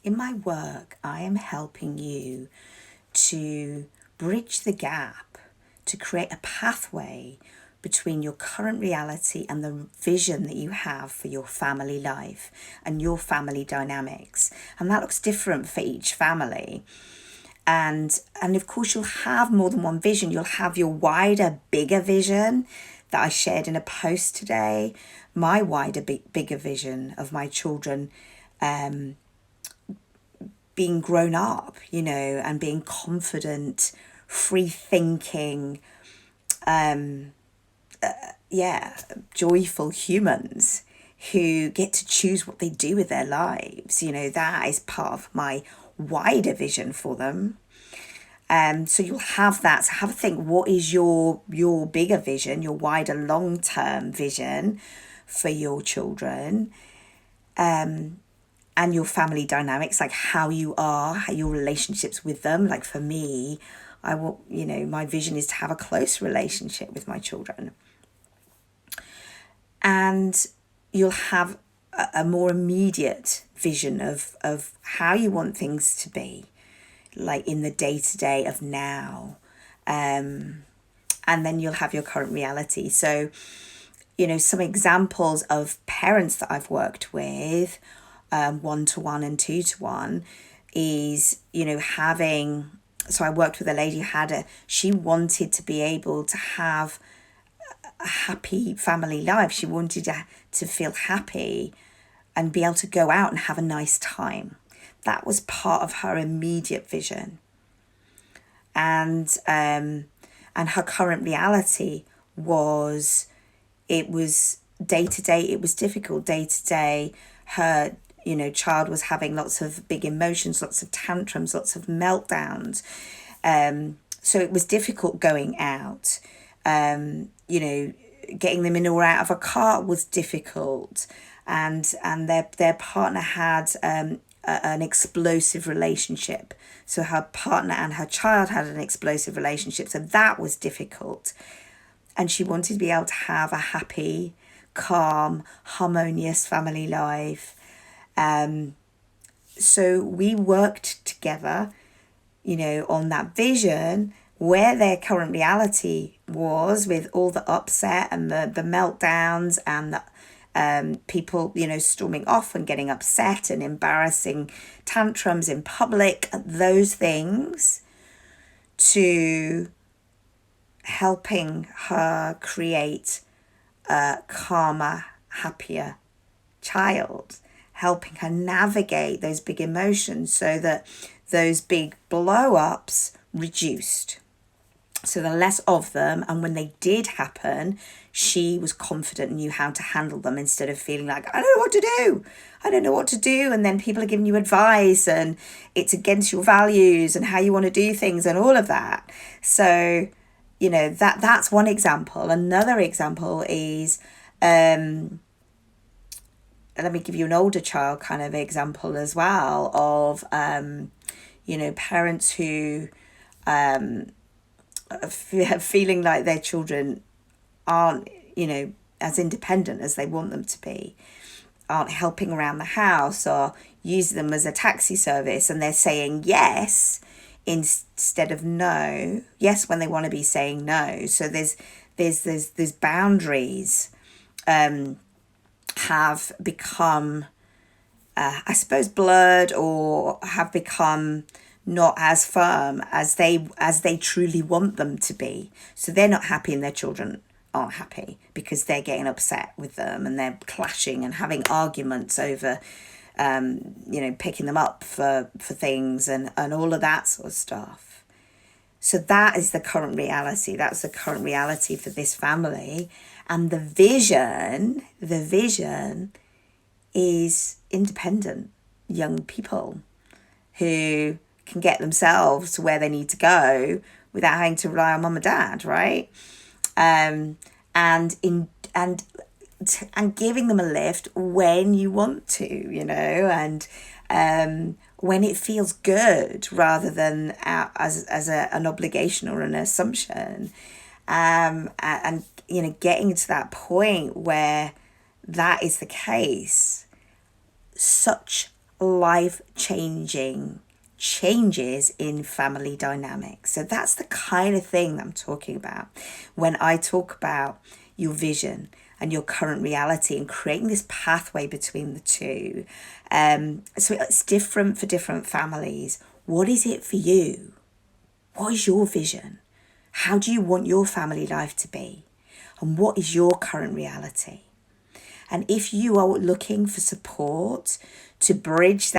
In my work, I am helping you to bridge the gap, to create a pathway between your current reality and the vision that you have for your family life and your family dynamics. And that looks different for each family. And of course, you'll have more than one vision. You'll have your wider, bigger vision that I shared in a post today. My wider, bigger vision of my children being grown up, and being confident, free thinking, joyful humans who get to choose what they do with their lives. That is part of my wider vision for them. So you'll have that. So have a think, what is your bigger vision, your wider long-term vision for your children? And your family dynamics, like how you are, how your relationships with them. Like for me, I want, my vision is to have a close relationship with my children. And you'll have a more immediate vision of how you want things to be, like in the day-to-day of now. And then you'll have your current reality. So, some examples of parents that I've worked with, 1-to-1 and 2-to-1, is, having, so I worked with a lady who she wanted to be able to have a happy family life. She wanted to feel happy and be able to go out and have a nice time. That was part of her immediate vision. And her current reality was, it was day to day, it was difficult day to day. Her child was having lots of big emotions, lots of tantrums, lots of meltdowns. So it was difficult going out. Getting them in or out of a car was difficult. And their partner had an explosive relationship. So her partner and her child had an explosive relationship. So that was difficult. And she wanted to be able to have a happy, calm, harmonious family life. So we worked together, on that vision, where their current reality was, with all the upset and the meltdowns and the people, storming off and getting upset and embarrassing tantrums in public, those things, to helping her create a calmer, happier child, helping her navigate those big emotions so that those big blow-ups reduced. So the less of them, and when they did happen, she was confident and knew how to handle them, instead of feeling like, I don't know what to do. I don't know what to do. And then people are giving you advice and it's against your values and how you want to do things and all of that. So, that's one example. Another example is, let me give you an older child kind of example as well of, parents who feeling like their children aren't, as independent as they want them to be, aren't helping around the house or using them as a taxi service, and they're saying yes instead of no. Yes, when they want to be saying no. So there's boundaries have become, I suppose, blurred, or have become not as firm as they truly want them to be. So they're not happy and their children aren't happy because they're getting upset with them and they're clashing and having arguments over picking them up for things and all of that sort of stuff. So that is the current reality. That's the current reality for this family. And the vision is independent young people who can get themselves to where they need to go without having to rely on mum and dad, right? And giving them a lift when you want to, and when it feels good, rather than as an obligation or an assumption, and getting to that point where that is the case. Such life-changing changes in family dynamics. So that's the kind of thing that I'm talking about when I talk about your vision and your current reality and creating this pathway between the two. So it's different for different families. What is it for you? What is your vision? How do you want your family life to be? And what is your current reality? And if you are looking for support to bridge